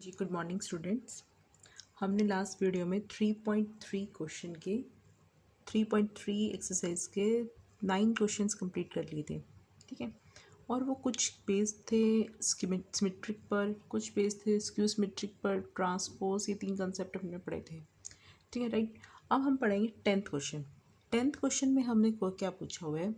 जी good morning students. हमने last video में 3.3 question के 3.3 एक्सरसाइज के 9 क्वेश्चंस कंप्लीट कर लिए थे। ठीक है, और वो कुछ बेस्ड थे सिमेट्रिक पर, कुछ बेस्ड थे स्क्यू सिमेट्रिक पर, ट्रांसपोज, ये 3 कंसेप्ट हमने पढ़े थे। ठीक है, राइट। अब हम पढ़ेंगे 10th क्वेश्चन। 10th क्वेश्चन में हमने क्या पूछा हुआ है,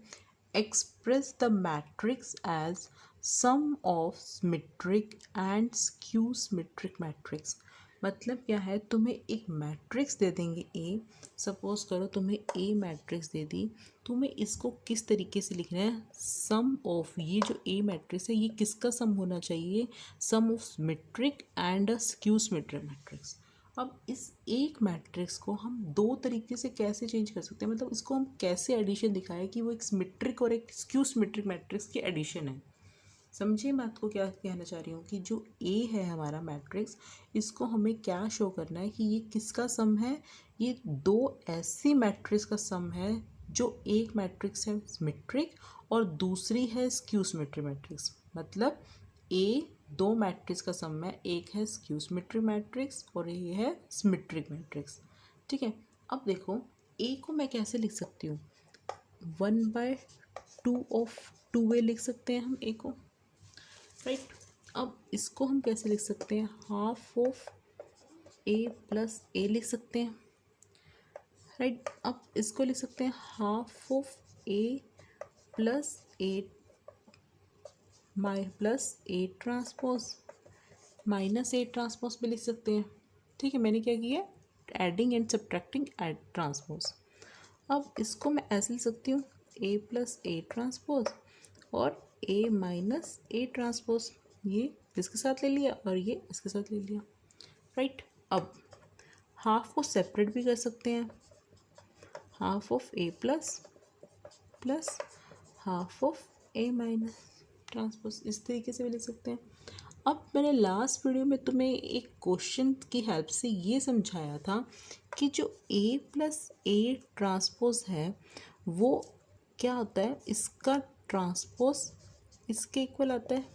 express the matrix as sum of symmetric and skew symmetric matrix. मतलब क्या है, तुम्हें एक मैट्रिक्स दे देंगे ए, सपोज करो तुम्हें ए मैट्रिक्स दे दी, तुम्हें इसको किस तरीके से लिखना है, सम ऑफ, ये जो ए मैट्रिक्स है ये किसका सम होना चाहिए, sum of symmetric and skew symmetric matrix. अब इस एक मैट्रिक्स को हम दो तरीके से कैसे चेंज कर सकते हैं, मतलब इसको हम कैसे एडिशन दिखाएं कि वो एक सिमेट्रिक और एक स्क्यू सिमेट्रिक मैट्रिक्स की एडिशन है। समझिए बात को, क्या कहना चाह रही हूँ कि जो ए है हमारा मैट्रिक्स, इसको हमें क्या शो करना है कि ये किसका सम है, ये दो ऐसी मैट्रिक्स का सम है जो एक मैट्रिक्स है सिमेट्रिक और दूसरी है स्क्यू सिमेट्रिक मैट्रिक्स। मतलब ए दो मैट्रिक्स का सम है, एक है स्क्यू सिमेट्रिक मैट्रिक्स और ये है सिमेट्रिक मैट्रिक्स। ठीक है, अब देखो ए को मैं कैसे लिख सकती हूँ, 1/2 ऑफ 2a लिख सकते हैं हम ए को, राइट। अब इसको हम कैसे लिख सकते हैं, half of A plus A लिख सकते हैं, राइट। अब इसको लिख सकते हैं half of A plus A plus A transpose minus A transpose भी लिख सकते हैं। ठीक है, मैंने क्या किया, adding and subtracting add transpose. अब इसको मैं ऐसे लिख सकती हूँ, ए प्लस ए ट्रांसपोज और ए माइनस ए ट्रांसपोज, ये इसके साथ ले लिया और ये इसके साथ ले लिया, राइट। अब हाफ को सेपरेट भी कर सकते हैं, half of A plus plus half of A minus transpose, इस तरीके से भी लिख सकते हैं। अब मैंने लास्ट वीडियो में तुम्हें एक क्वेश्चन की हेल्प से ये समझाया था कि जो ए प्लस ए ट्रांसपोज है वो क्या होता है, इसका ट्रांसपोज इसके इक्वल आता है।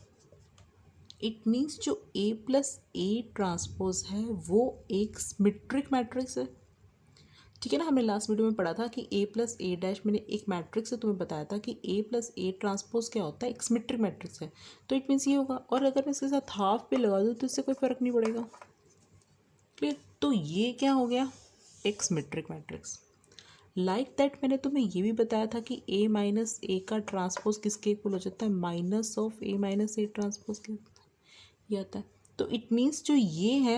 इट मीन्स जो ए प्लस ए ट्रांसपोज है वो एक सिमेट्रिक मैट्रिक्स है। ठीक है ना, हमने लास्ट वीडियो में पढ़ा था कि ए प्लस ए डैश, मैंने एक मैट्रिक्स से तुम्हें बताया था कि ए प्लस ए ट्रांसपोज क्या होता है, एक सिमेट्रिक मैट्रिक्स है। तो इट मीन्स ये होगा, और अगर मैं इसके साथ हाफ पे लगा दूँ तो इससे कोई फ़र्क नहीं पड़ेगा। क्लियर, तो ये क्या हो गया, एक सिमेट्रिक मैट्रिक्स। लाइक दैट मैंने तुम्हें ये भी बताया था कि ए माइनस ए का ट्रांसपोज किसके इक्वल हो जाता है, minus of A minus A transpose के ये आता है। तो इट मीन्स जो ये है,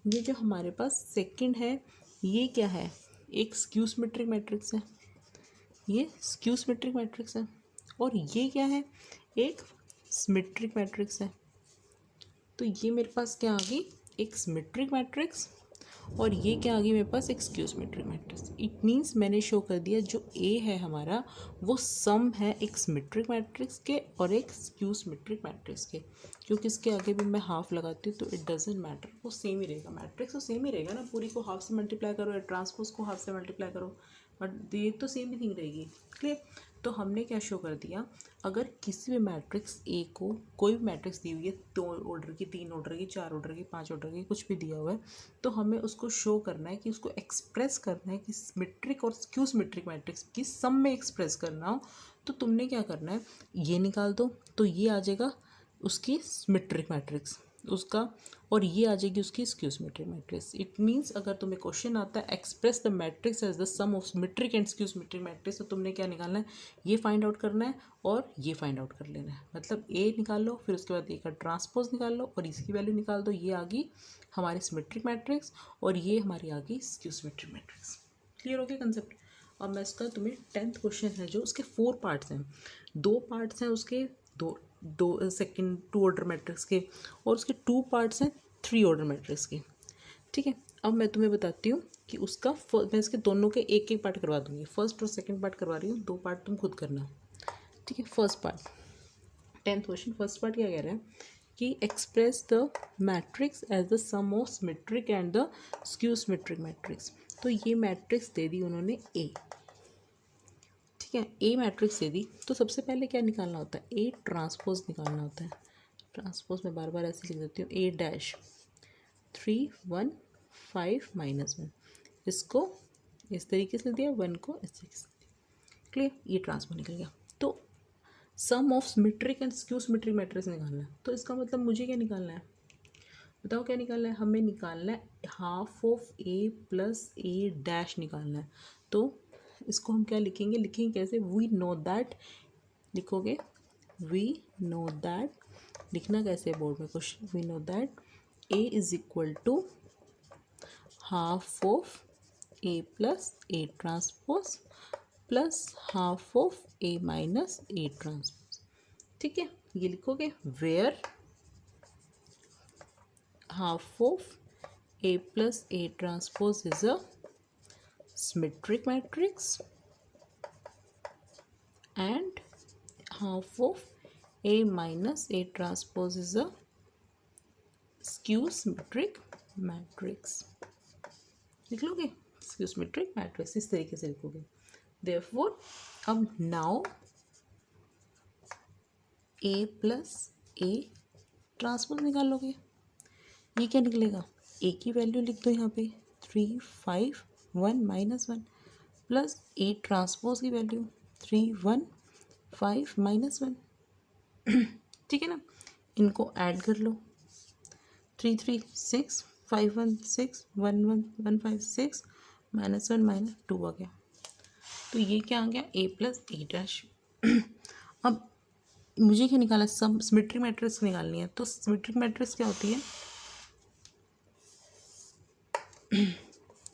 ये जो हमारे पास सेकंड है, ये क्या है, एक स्क्यू सिमेट्रिक मैट्रिक्स है, ये स्क्यू सिमेट्रिक मैट्रिक्स है। और ये क्या है, एक सिमेट्रिक मैट्रिक्स है। तो ये मेरे पास क्या आ गई, एक सिमेट्रिक मैट्रिक्स, और ये क्या आ गई मेरे पास, एक skew symmetric matrix. It means मैंने शो कर दिया जो ए है हमारा वो सम है एक सिमेट्रिक मैट्रिक्स के और एक स्क्यू सिमेट्रिक मैट्रिक्स के, क्योंकि इसके आगे भी मैं हाफ लगाती हूँ तो इट डजेंट मैटर, वो सेम ही रहेगा, मैट्रिक्स तो सेम ही रहेगा ना, पूरी को हाफ से मल्टीप्लाई करो या ट्रांसपोज को हाफ से मल्टीप्लाई करो, बट ये तो सेम ही थिंग रहेगी। क्लियर, तो हमने क्या शो कर दिया, अगर किसी भी मैट्रिक्स ए को, कोई भी मैट्रिक्स दी हुई है, 2 ऑर्डर की, 3 ऑर्डर की, 4 ऑर्डर की, 5 ऑर्डर की, कुछ भी दिया हुआ है, तो हमें उसको शो करना है कि उसको एक्सप्रेस करना है कि सिमेट्रिक और स्क्यू सिमेट्रिक मैट्रिक्स की सम में एक्सप्रेस करना हो, तो तुमने क्या करना है, ये निकाल दो तो ये आ जाएगा उसकी सिमेट्रिक मैट्रिक्स उसका, और ये आ जाएगी उसकी skew symmetric matrix. It means अगर तुम्हें क्वेश्चन आता है express the matrix as the sum of symmetric and skew symmetric matrix, तो तुमने क्या निकालना है, ये फाइंड आउट करना है और ये फाइंड आउट कर लेना है। मतलब ए निकाल लो, फिर उसके बाद ए का ट्रांसपोज निकाल लो और इसकी वैल्यू निकाल दो, ये आ गई हमारी सिमेट्रिक मैट्रिक्स और ये हमारी आ गई स्क्यू सिमेट्रिक मैट्रिक्स। क्लियर हो गया कंसेप्ट। अब मैं इसका तुम्हें 10th क्वेश्चन है जो उसके 4 पार्ट्स हैं, 2 पार्ट्स हैं उसके, दो सेकंड 2 ऑर्डर मैट्रिक्स के, और उसके 2 पार्ट्स हैं 3 ऑर्डर मैट्रिक्स के। ठीक है, अब मैं तुम्हें बताती हूँ कि उसका मैं इसके दोनों के एक एक पार्ट करवा दूँगी, फर्स्ट और सेकंड पार्ट करवा रही हूँ, 2 पार्ट तुम खुद करना। ठीक है, first part 10th question, first part क्या कह रहा है कि express the matrix as the sum of symmetric and the skew symmetric matrix. तो ये मैट्रिक्स दे दी उन्होंने ए, ठीक है, ए मैट्रिक्स दे दी, तो सबसे पहले क्या निकालना होता है, ए ट्रांसपोज निकालना होता है। ट्रांसपोज मैं बार बार ऐसे लिख देती हूँ, ए डैश, 3 1 5 -1, इसको इस तरीके से दिया, 1 को इस तरीके से दिया। क्लियर, ये ट्रांसपोज निकल गया। तो sum of symmetric and skew symmetric matrix निकालना है। तो इसका मतलब मुझे क्या निकालना है, बताओ क्या निकालना है, हमें निकालना है half of A plus A dash निकालना है। तो इसको हम क्या लिखेंगे, लिखेंगे कैसे, वी नो दैट, लिखोगे वी नो दैट, लिखना कैसे बोर्ड में कुछ, we know that A is equal to half of A plus A transpose plus half of A minus A transpose. ठीक है, ये लिखोगे where half of A plus A transpose is a symmetric matrix and half of A minus A transpose is a skew symmetric matrix। लिख लोगे skew symmetric matrix, इस तरीके से लिखोगे। therefore अब now A plus A transpose निकाल लोगे। ये क्या निकलेगा, A की वैल्यू लिख दो यहाँ पे 3 5 1 -1 प्लस A ट्रांसपोज की वैल्यू 3 1 5 -1। ठीक है ना, इनको ऐड कर लो, 3 3 6 5 1 6 1 1 1 5 6 -1 -2 आ गया। तो ये क्या आ गया, A प्लस ए डैश। अब मुझे क्या निकाला, सम सिमेट्रिक मैट्रिक्स निकालनी है। तो सिमेट्रिक मैट्रिक्स क्या होती है,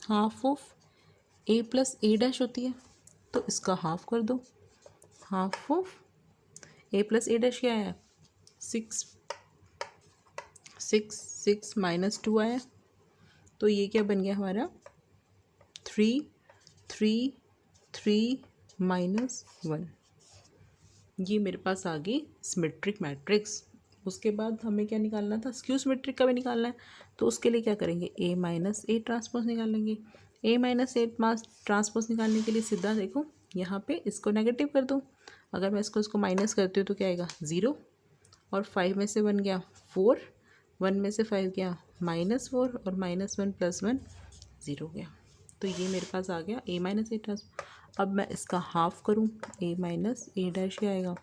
half of A plus A dash होती है। तो इसका हाफ कर दो, half of A plus A dash क्या है, 6 6 6 -2 आया। तो ये क्या बन गया हमारा 3 3 3 -1। ये मेरे पास आ गई सिमेट्रिक मैट्रिक्स। उसके बाद हमें क्या निकालना था, स्क्यू सिमेट्रिक का भी निकालना है। तो उसके लिए क्या करेंगे, ए माइनस ए ट्रांसपोज निकालेंगे। ए माइनस ए ट्रांसपोज निकालने के लिए सीधा देखो यहाँ पे इसको नेगेटिव कर दो। अगर मैं इसको माइनस करती हूँ तो क्या आएगा 0, और 5 में से 1 गया 4, 1 में से 5 गया -4, और -1 + 1 0 गया। तो ये मेरे पास आ गया ए माइनस ए ट्रांसपोज। अब मैं इसका हाफ करूँ, ए माइनस ए डैश क्या आएगा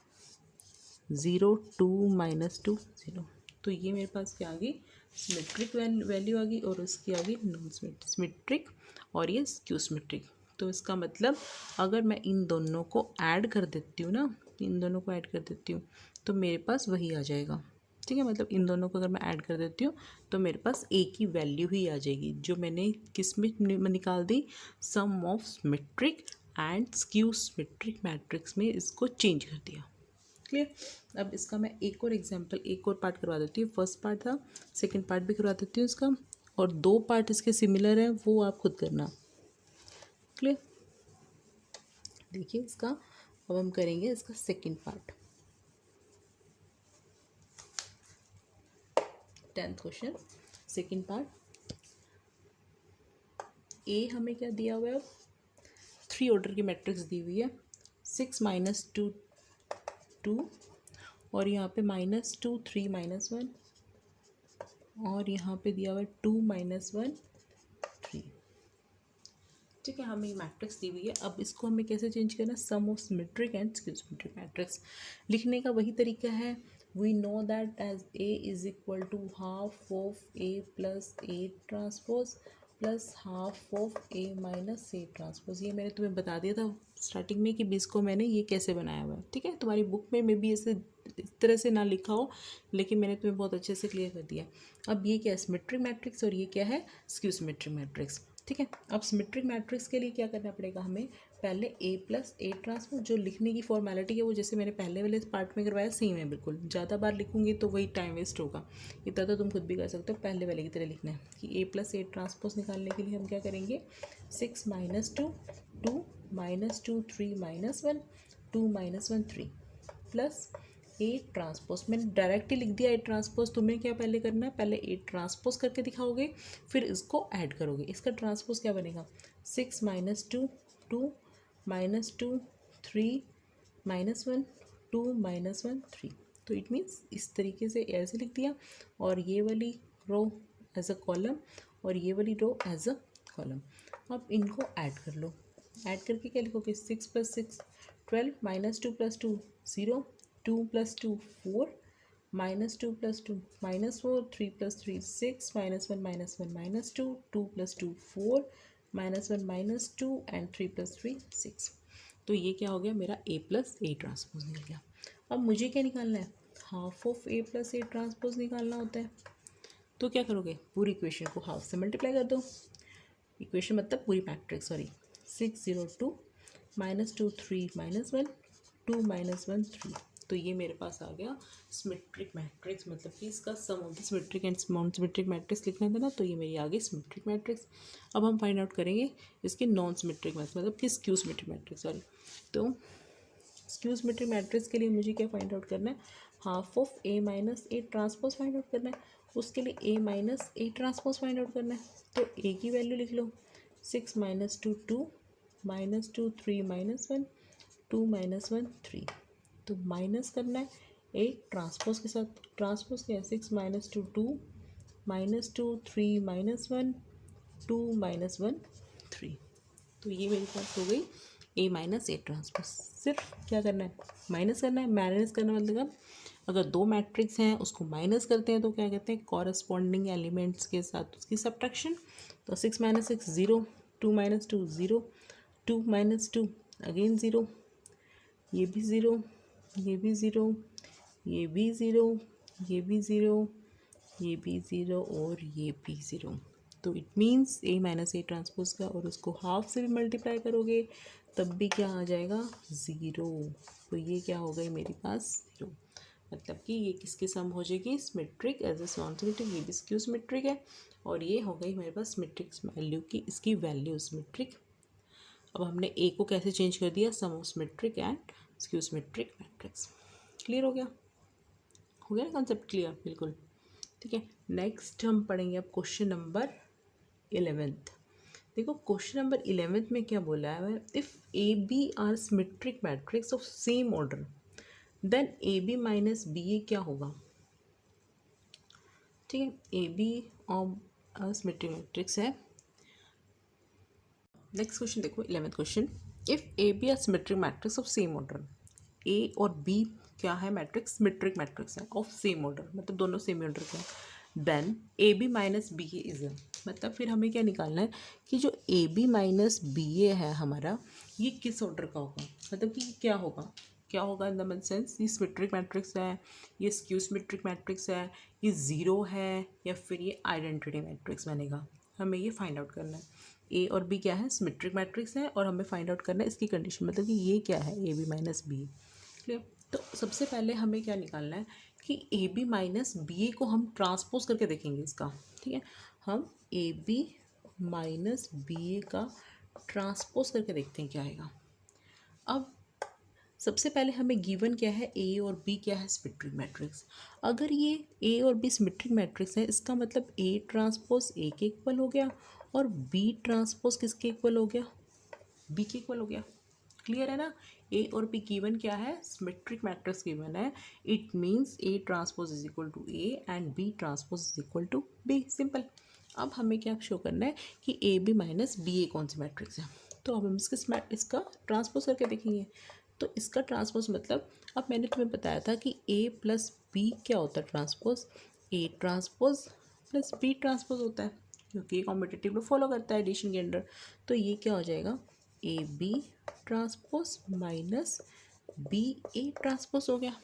0 2 -2 0। तो ये मेरे पास क्या आ गई, सिमेट्रिक वैल्यू आ गई, और उसकी आ गई नॉन सिमेट्रिक, और ये स्क्यू सिमेट्रिक। तो इसका मतलब अगर मैं इन दोनों को ऐड कर देती हूँ ना, इन दोनों को ऐड कर देती हूँ तो मेरे पास वही आ जाएगा। ठीक है, मतलब इन दोनों को अगर मैं ऐड कर देती हूँ तो मेरे पास ए की वैल्यू ही आ जाएगी, जो मैंने किस में निकाल दी, sum of symmetric and skew symmetric matrix में इसको चेंज कर दिया। क्लियर। अब इसका मैं एक और एग्जांपल, एक और पार्ट करवा देती हूँ। फर्स्ट पार्ट था, सेकंड पार्ट भी करवा देती हूँ इसका, और 2 पार्ट इसके सिमिलर हैं, वो आप खुद करना। क्लियर। देखिए इसका, अब हम करेंगे इसका second part. 10th question, second part. A हमें क्या दिया हुआ है, 3 ऑर्डर की मैट्रिक्स दी हुई है, 6 -2 2, और यहाँ पे -2 3 -1, और यहाँ पे दिया हुआ है 2 -1 3। ठीक है, हमें मैट्रिक्स दी हुई है। अब इसको हमें कैसे चेंज करना है, sum of symmetric and skew symmetric matrix. लिखने का वही तरीका है, we know that as A is equal to half of A plus A transpose plus half of A minus A transpose. ये मैंने तुम्हें बता दिया था स्टार्टिंग में कि बीस को मैंने ये कैसे बनाया हुआ है। ठीक है, तुम्हारी बुक में भी ऐसे इस तरह से ना लिखा हो, लेकिन मैंने तुम्हें बहुत अच्छे से क्लियर कर दिया। अब ये क्या है, सिमेट्रिक मैट्रिक्स, और ये क्या है, स्क्यू सिमेट्रिक मैट्रिक्स। ठीक है, अब सिमेट्रिक मैट्रिक्स के लिए क्या करना पड़ेगा, हमें पहले ए प्लस ए ट्रांसपोज, जो लिखने की फॉर्मेलिटी है वो जैसे मैंने पहले वाले पार्ट में करवाया सेम है बिल्कुल। ज़्यादा बार लिखूंगी तो वही टाइम वेस्ट होगा, इतना तो तुम खुद भी कर सकते हो। पहले वाले की तरह लिखना है कि ए प्लस ए ट्रांसपोज निकालने के लिए हम क्या करेंगे, 6 -2 2 -2 3 -1 2 -1 3 प्लस ए ट्रांसपोज। मैंने डायरेक्ट ही लिख दिया ए ट्रांसपोज। तुम्हें क्या पहले करना है, पहले ए ट्रांसपोज करके दिखाओगे, फिर इसको ऐड करोगे। इसका ट्रांसपोज क्या बनेगा, 6 -2 2 -2 3 -1 2 -1 3। तो इट मीन्स इस तरीके से ऐसे लिख दिया, और ये वाली रो एज अ कॉलम और ये वाली रो एज अ कॉलम। अब इनको ऐड कर लो, ऐड करके क्या लिखोगे, 6 + 6 12 -2 + 2 0 2 + 2 4 -2 + 2 -4 3 + 3 6 -1 -1 -2 2 + 2 4 -1 -2 एंड 3 + 3 6। तो ये क्या हो गया मेरा A + A ट्रांसपोज निकल गया। अब मुझे क्या निकालना है, half of A + A transpose निकालना होता है। तो क्या करोगे, पूरी इक्वेशन को हाफ से मल्टीप्लाई कर दो। इक्वेशन मतलब पूरी मैट्रिक्स, सॉरी 6 0 2 -2 3 -1 2 -1 3। तो ये मेरे पास आ गया सिमेट्रिक मैट्रिक्स, मतलब कि इसका sum of the symmetric and non symmetric matrix लिखना था ना, तो ये मेरी आ गई सिमेट्रिक मैट्रिक्स। अब हम फाइंड आउट करेंगे इसके नॉन सिमेट्रिक मैट्रिक्स, मतलब कि स्क्यू सिमेट्रिक मैट्रिक्स, सॉरी। तो स्क्यू सिमेट्रिक मैट्रिक्स के लिए मुझे क्या फाइंड आउट करना है, half of A - A transpose find out करना है। उसके लिए A - A transpose find out करना है। तो A की वैल्यू लिख लो, 6 - 2 2 -2 3 -1 2 -1 3। तो माइनस करना है A ट्रांसपोज के साथ, ट्रांसपोज क्या है, 6 - 2 2 -2 3 -1 2 -1 3। तो ये मेरे पास हो गई A - A ट्रांसपोज। सिर्फ क्या करना है, माइनस करना है। माइनस करना मतलब अगर दो मैट्रिक्स हैं उसको माइनस करते हैं तो क्या कहते हैं, कॉरस्पॉन्डिंग एलिमेंट्स के साथ उसकी सब्ट्रैक्शन। तो 6 - 6 0 2 - 2 0 2 - 2 अगेन 0, ये भी 0 ये भी 0 ये भी 0 ये भी 0 ये भी 0 और ये भी 0। तो it means A - A transpose का, और उसको हाफ से भी मल्टीप्लाई करोगे तब भी क्या आ जाएगा, 0। तो ये क्या हो गई मेरे पास 0, मतलब कि ये किसकी सम हो जाएगी, symmetric as A non symmetric, ये भी स्क्यू सिमेट्रिक है। और ये हो गई मेरे पास सिमेट्रिक वैल्यू की, इसकी वैल्यू सिमेट्रिक। अब हमने A को कैसे चेंज कर दिया, sum of symmetric and skew symmetric matrix. Clear हो गया ना कॉन्सेप्ट, क्लियर बिल्कुल, ठीक है। नेक्स्ट हम पढ़ेंगे अब क्वेश्चन नंबर 11th। देखो क्वेश्चन नंबर 11th में क्या बोला है, if AB are symmetric matrix of same order then AB - BA क्या होगा, ठीक है। AB और सिमेट्रिक मैट्रिक्स है। नेक्स्ट क्वेश्चन देखो 11th question, if AB are symmetric matrix of same order, A और B क्या है, मैट्रिक्स सिमेट्रिक मैट्रिक्स है ऑफ सेम ऑर्डर, मतलब दोनों सेम ऑर्डर के हैं। देन AB - BA इज, मतलब फिर हमें क्या निकालना है कि जो AB - BA है हमारा, ये किस ऑर्डर का होगा, मतलब कि क्या होगा, क्या होगा इन द सेंस, ये सिमेट्रिक मैट्रिक्स है, ये स्क्यू सिमेट्रिक मैट्रिक्स है, ये ज़ीरो है, या फिर ये आइडेंटिटी मैट्रिक्स बनेगा। हमें ये फाइंड आउट करना है। A और B क्या है, सिमेट्रिक मैट्रिक्स है, और हमें फाइंड आउट करना है इसकी कंडीशन, मतलब कि ये क्या है, AB - BA। क्लियर। तो सबसे पहले हमें क्या निकालना है कि AB - BA को हम ट्रांसपोज करके देखेंगे इसका, ठीक है। हम AB - BA का ट्रांसपोज करके देखते हैं क्या आएगा। अब सबसे पहले हमें गिवन क्या है, A और B क्या है, सिमेट्रिक मैट्रिक्स। अगर ये A और B सिमेट्रिक मैट्रिक्स है, इसका मतलब A ट्रांसपोज A के इक्वल हो गया और B ट्रांसपोज किसके इक्वल हो गया, B के इक्वल हो गया। क्लियर है ना। A और B गिवन क्या है, सिमेट्रिक मैट्रिक्स गिवन है, it means A transpose is equal to A and B transpose is equal to B, simple. अब हमें क्या शो करना है कि AB - BA कौन सी मैट्रिक्स है। तो अब हम इसका ट्रांसपोज करके देखेंगे। तो इसका ट्रांसपोज मतलब, अब मैंने तुम्हें बताया था कि A + B क्या होता है transpose, A transpose + B transpose होता है, क्योंकि ये कॉम्पिटिटिव में फॉलो करता है एडिशन के अंडर। तो ये क्या हो जाएगा, AB ट्रांसपोज - BA ट्रांसपोज हो गया।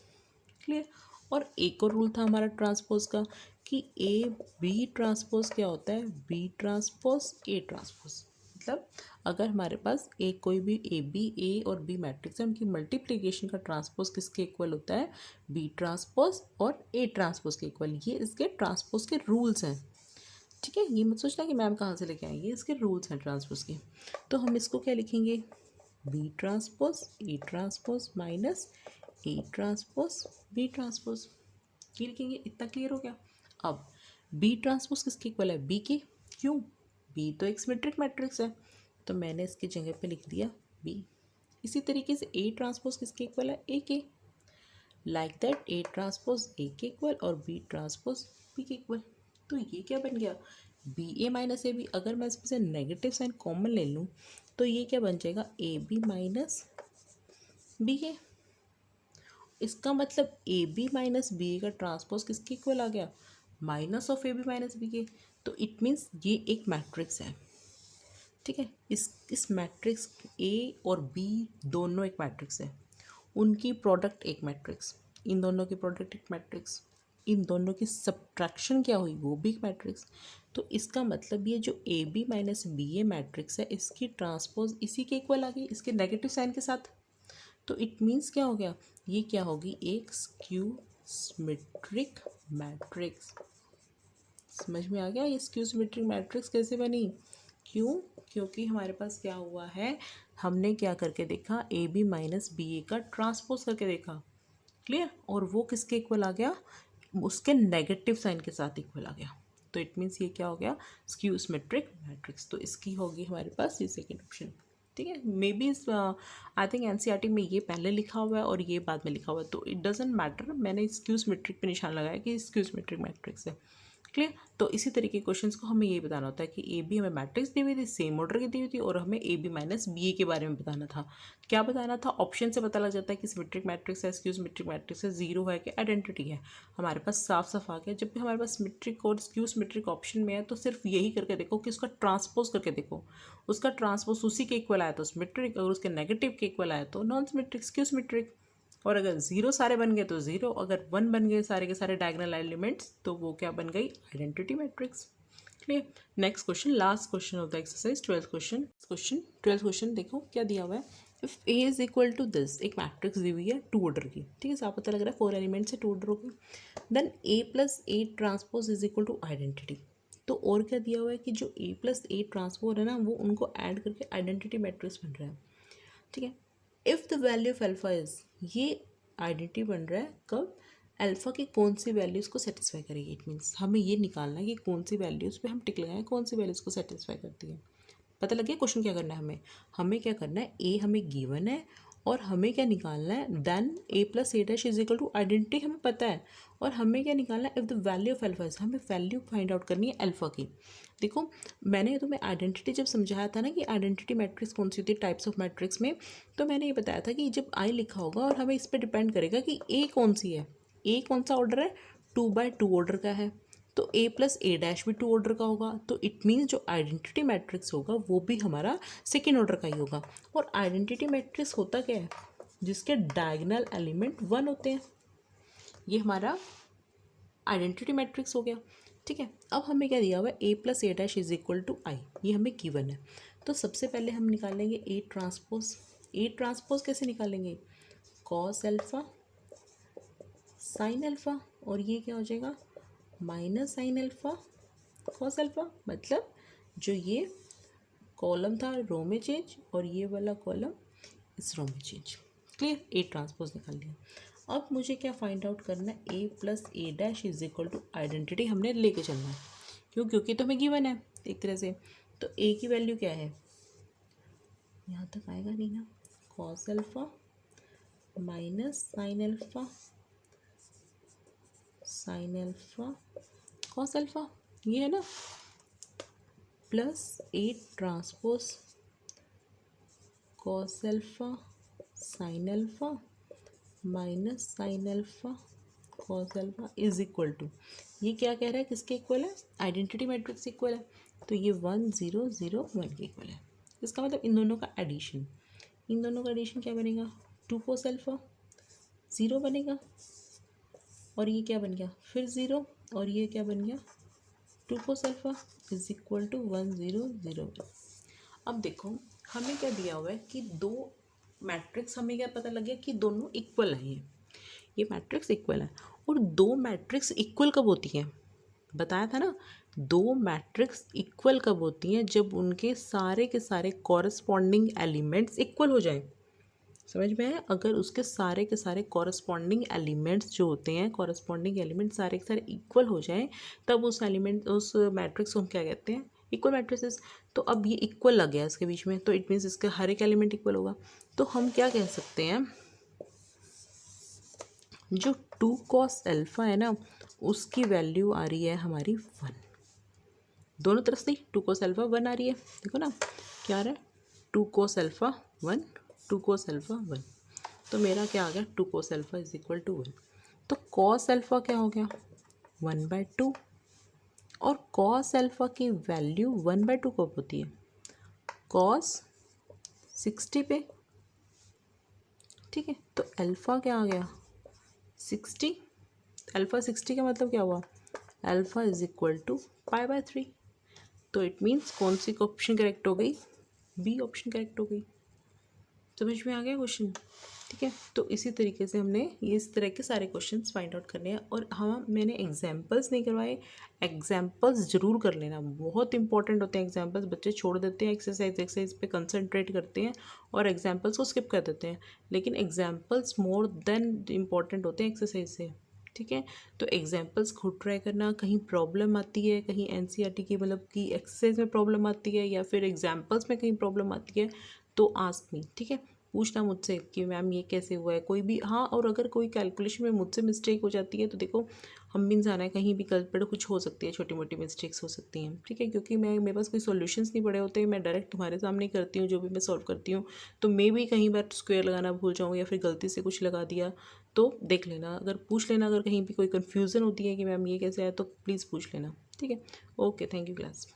क्लियर। और एक और रूल था हमारा ट्रांसपोज का कि AB ट्रांसपोज क्या होता है, B ट्रांसपोज A ट्रांसपोज। मतलब अगर हमारे पास एक कोई भी AB A और B मैट्रिक्स है, उनकी मल्टीप्लिकेशन का ट्रांसपोज किसके इक्वल होता है, B ट्रांसपोज और A ट्रांसपोज के इक्वल। ये इसके ट्रांसपोज के रूल्स हैं, ठीक है। ये मत सोचना कि मैम कहाँ से लेके आएंगे, इसके रूल्स हैं ट्रांसपोज के। तो हम इसको क्या लिखेंगे, B transpose A transpose minus A transpose B transpose, ये लिखेंगे। इतना क्लियर हो गया। अब B ट्रांसपोज किसके इक्वल है, B के, क्यों, B तो एक सिमेट्रिक मैट्रिक्स है, तो मैंने इसकी जगह पे लिख दिया B। इसी तरीके से A ट्रांसपोज किसके इक्वल है, A के। Like that A transpose A के इक्वल और B ट्रांसपोज B के इक्वल। तो ये क्या बन गया, B A minus A B. अगर मैं इसमें से नेगेटिव साइन कॉमन ले लूँ तो ये क्या बन जाएगा, A B minus B A. इसका मतलब A B minus B A का ट्रांसपोज किसके इक्वल आ गया, minus of A B minus B A. तो इट मीन्स ये एक मैट्रिक्स है, ठीक है। इस मैट्रिक्स ए और बी दोनों एक मैट्रिक्स है, उनकी प्रोडक्ट एक मैट्रिक्स, इन दोनों की प्रोडक्ट एक मैट्रिक्स, इन दोनों की सब्ट्रैक्शन क्या हुई वो भी एक मैट्रिक्स। तो इसका मतलब ये जो A B minus B A matrix है इसकी ट्रांसपोज इसी के इक्वल आ गई, इसके नेगेटिव साइन के साथ। तो इट मीन्स क्या हो गया, ये क्या होगी, एक स्क्यू सिमेट्रिक मैट्रिक्स। समझ में आ गया ये स्क्यू सिमेट्रिक मैट्रिक्स कैसे बनी, क्यों, क्योंकि हमारे पास क्या हुआ है, हमने क्या करके देखा, ए बी माइनस बी ए का ट्रांसपोज करके देखा, क्लियर, और वो किसके इक्वल आ गया, उसके नेगेटिव साइन के साथ इक्वल आ गया। तो इट मीन्स ये क्या हो गया, स्क्यू सिमेट्रिक मैट्रिक्स। तो इसकी होगी हमारे पास ये सेकेंड ऑप्शन, ठीक है। Maybe I think NCERT में ये पहले लिखा हुआ है और ये बाद में लिखा हुआ है, तो इट डजेंट मैटर, मैंने स्क्यू सिमेट्रिक पे निशान लगाया कि स्क्यू सिमेट्रिक मैट्रिक्स है, क्लियर। तो इसी तरीके के क्वेश्चंस को हमें ये बताना होता है कि ए बी हमें मैट्रिक्स दी हुई थी, सेम ऑर्डर की दी हुई थी, और हमें ए बी माइनस बी ए के बारे में बताना था। क्या बताना था, ऑप्शन से पता लग जाता है कि सिमेट्रिक मैट्रिक्स है, स्क्यू सिमेट्रिक मैट्रिक्स है, जीरो है कि आइडेंटिटी है, हमारे पास साफ साफ आ गया। जब भी हमारे पास सिमेट्रिक और स्क्यू सिमेट्रिक ऑप्शन में है तो सिर्फ यही करके देखो कि उसका ट्रांसपोज करके देखो, उसका ट्रांसपोज उसी के इक्वल आया तो सिमेट्रिक, अगर उसके नेगेटिव के इक्वल आया तो नॉन सिमेट्रिक स्क्यू सिमेट्रिक। और अगर जीरो सारे बन गए तो जीरो, अगर वन बन गए सारे के सारे डायगोनल एलिमेंट्स तो वो क्या बन गई, identity matrix, clear. Next question, last question of the exercise, 12th question देखो क्या दिया हुआ है। If A is equal to this, एक मैट्रिक्स दी हुई है 2 ऑर्डर की, ठीक है, साफ पता लग रहा है 4 एलिमेंट से 2 ऑर्डर होगी, then A plus A transpose is equal to identity. तो और क्या दिया हुआ है कि जो ए प्लस ए ट्रांसपोज है ना वो उनको ऐड करके आइडेंटिटी मैट्रिक्स बन रहा है, ठीक है। If the value of alpha is, ये आइडेंटिटी बन रहा है कब, अल्फा की कौन सी वैल्यूज़ को सेटिस्फाई करेगी। इट मीन्स हमें ये निकालना है कि कौन सी वैल्यूज़ पे हम टिक लगाएं, कौन सी वैल्यूज़ को सेटिस्फाई करती है। पता लग गया क्वेश्चन क्या करना है, हमें क्या करना है, ए हमें गिवन है और हमें क्या निकालना है, then A plus A dash is equal to identity हमें पता है, और हमें क्या निकालना है, if the value of alpha is, हमें वैल्यू फाइंड आउट करनी है अल्फा की। देखो मैंने तुम्हें आइडेंटिटी जब समझाया था ना कि आइडेंटिटी मैट्रिक्स कौन सी होती है टाइप्स ऑफ मैट्रिक्स में, तो मैंने ये बताया था कि जब आई लिखा होगा और हमें इस पर डिपेंड करेगा कि ए कौन सी है, ए कौन सा ऑर्डर है, 2/2 ऑर्डर का है, तो ए प्लस ए डैश भी 2 ऑर्डर का होगा। तो इट मीन्स जो आइडेंटिटी मैट्रिक्स होगा वो भी हमारा सेकेंड ऑर्डर का ही होगा। और आइडेंटिटी मैट्रिक्स होता क्या है, जिसके डायगोनल एलिमेंट 1 होते हैं, ये हमारा आइडेंटिटी मैट्रिक्स हो गया, ठीक है। अब हमें क्या दिया हुआ है, A plus A dash is equal to I, ये हमें गिवन है। तो सबसे पहले हम निकालेंगे ए ट्रांसपोज। ए ट्रांसपोज कैसे निकालेंगे, कॉस अल्फा साइन अल्फा, और ये क्या हो जाएगा, minus sine alpha cos alpha. मतलब जो ये कॉलम था रो में चेंज और ये वाला कॉलम इस रो में चेंज, क्लियर। ए ट्रांसपोज निकाल लिया। अब मुझे क्या फाइंड आउट करना है, A plus A dash is equal to identity हमने लेके चलना है, क्यों, क्योंकि तो हमें गिवन है एक तरह से। तो ए की वैल्यू क्या है, यहाँ तक आएगा नहीं ना, cos alpha minus sine alpha cos alpha, ये है ना, plus A transpose cos alpha sine alpha minus sine alpha cos alpha is equal to, ये क्या कह रहा है, किसके इक्वल है, आइडेंटिटी मैट्रिक्स इक्वल है, तो ये 1 0 0 1 के इक्वल है। इसका मतलब इन दोनों का एडिशन, इन दोनों का एडिशन क्या बनेगा, 2 कॉस अल्फा 0 बनेगा, और ये क्या बन गया फिर 0, और ये क्या बन गया 2 cos alpha is equal to 1 0 0 1। अब देखो हमें क्या दिया हुआ है कि दो मैट्रिक्स, हमें क्या पता लग गया कि दोनों इक्वल है, ये मैट्रिक्स इक्वल है। और दो मैट्रिक्स इक्वल कब होती हैं, बताया था ना, दो मैट्रिक्स इक्वल कब होती हैं, जब उनके सारे के सारे कॉरस्पॉन्डिंग एलिमेंट्स इक्वल हो जाएं। समझ में आया, अगर उसके सारे के सारे कॉरस्पॉन्डिंग एलिमेंट्स जो होते हैं, कॉरस्पॉन्डिंग एलिमेंट्स सारे के सारे इक्वल हो जाएं, तब उस मैट्रिक्स को हम क्या कहते हैं, इक्वल मैट्रिसेस। तो अब ये इक्वल लग गया इसके बीच में, तो इट मीन्स इसका हर एक एलिमेंट इक्वल होगा। तो हम क्या कह सकते हैं, जो 2 कॉस अल्फा है ना उसकी वैल्यू आ रही है हमारी 1। दोनों तरफ से 2 cos अल्फ़ा 1 आ रही है, देखो ना क्या आ रहा है 2 cos अल्फ़ा 1, 2 cos अल्फ़ा 1। तो मेरा क्या आ गया 2 cos alpha is equal to 1। तो cos अल्फ़ा क्या हो गया 1/2, और cos अल्फ़ा की वैल्यू 1/2 कब होती है cos 60 पे, ठीक है। तो अल्फ़ा क्या आ गया 60, अल्फ़ा 60 का मतलब क्या हुआ अल्फ़ा इज इक्वल टू π/3। तो इट मीन्स कौन सी ऑप्शन करेक्ट हो गई, बी ऑप्शन करेक्ट हो गई। समझ में आ गया क्वेश्चन, ठीक है। तो इसी तरीके से हमने ये इस तरह के सारे क्वेश्चंस फाइंड आउट करने हैं। और हाँ, मैंने एग्जांपल्स नहीं करवाए, एग्जांपल्स ज़रूर कर लेना, बहुत इंपॉर्टेंट होते हैं एग्जांपल्स। बच्चे छोड़ देते हैं, एक्सरसाइज पे कंसंट्रेट करते हैं और एग्जांपल्स को स्किप कर देते हैं, लेकिन एग्जांपल्स मोर देन इम्पॉर्टेंट होते हैं एक्सरसाइज से, ठीक है। तो एग्जांपल्स खुद ट्राई करना, कहीं प्रॉब्लम आती है, कहीं एनसीईआरटी की मतलब कि एक्सरसाइज में प्रॉब्लम आती है या फिर एग्जांपल्स में कहीं प्रॉब्लम आती है तो आस्क मी, ठीक है। पूछना मुझसे कि मैम ये कैसे हुआ है, कोई भी। हाँ, और अगर कोई कैलकुलेशन में मुझसे मिस्टेक हो जाती है तो देखो हम भी इंसान है, कहीं भी गलत कुछ हो सकती है, छोटी मोटी मिस्टेक्स हो सकती हैं, ठीक है। क्योंकि मेरे पास कोई सॉल्यूशंस नहीं पड़े होते, मैं डायरेक्ट तुम्हारे सामने करती हूँ जो भी मैं सॉल्व करती हूँ। तो मे भी कहीं बार स्क्वायर लगाना भूल जाऊँ या फिर गलती से कुछ लगा दिया तो देख लेना, अगर पूछ लेना, अगर कहीं भी कोई कन्फ्यूज़न होती है कि मैम ये कैसे आया तो प्लीज़ पूछ लेना, ठीक है। Okay, thank you class.